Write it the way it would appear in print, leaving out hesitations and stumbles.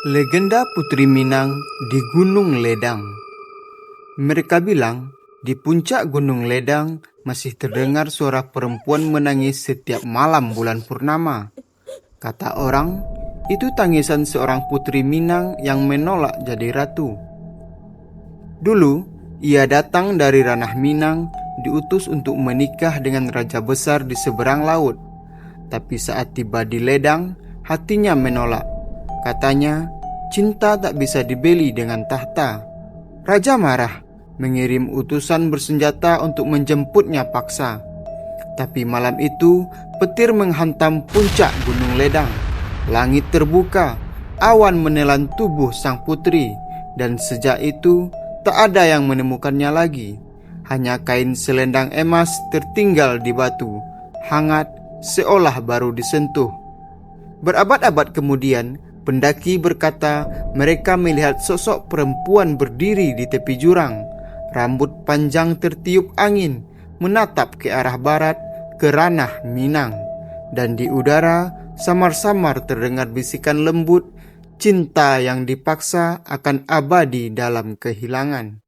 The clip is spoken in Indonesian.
Legenda Putri Minang di Gunung Ledang. Mereka bilang, di puncak Gunung Ledang masih terdengar suara perempuan menangis setiap malam bulan purnama. Kata orang, itu tangisan seorang putri Minang yang menolak jadi ratu. Dulu, ia datang dari ranah Minang, diutus untuk menikah dengan raja besar di seberang laut. Tapi saat tiba di Ledang, hatinya menolak. Katanya, cinta tak bisa dibeli dengan tahta. Raja marah, mengirim utusan bersenjata untuk menjemputnya paksa. Tapi malam itu, petir menghantam puncak Gunung Ledang. Langit terbuka, awan menelan tubuh sang putri, dan sejak itu tak ada yang menemukannya lagi. Hanya kain selendang emas tertinggal di batu, hangat seolah baru disentuh. Berabad-abad kemudian, pendaki berkata mereka melihat sosok perempuan berdiri di tepi jurang. Rambut panjang tertiup angin, menatap ke arah barat, ke ranah Minang. Dan di udara, samar-samar terdengar bisikan lembut, cinta yang dipaksa akan abadi dalam kehilangan.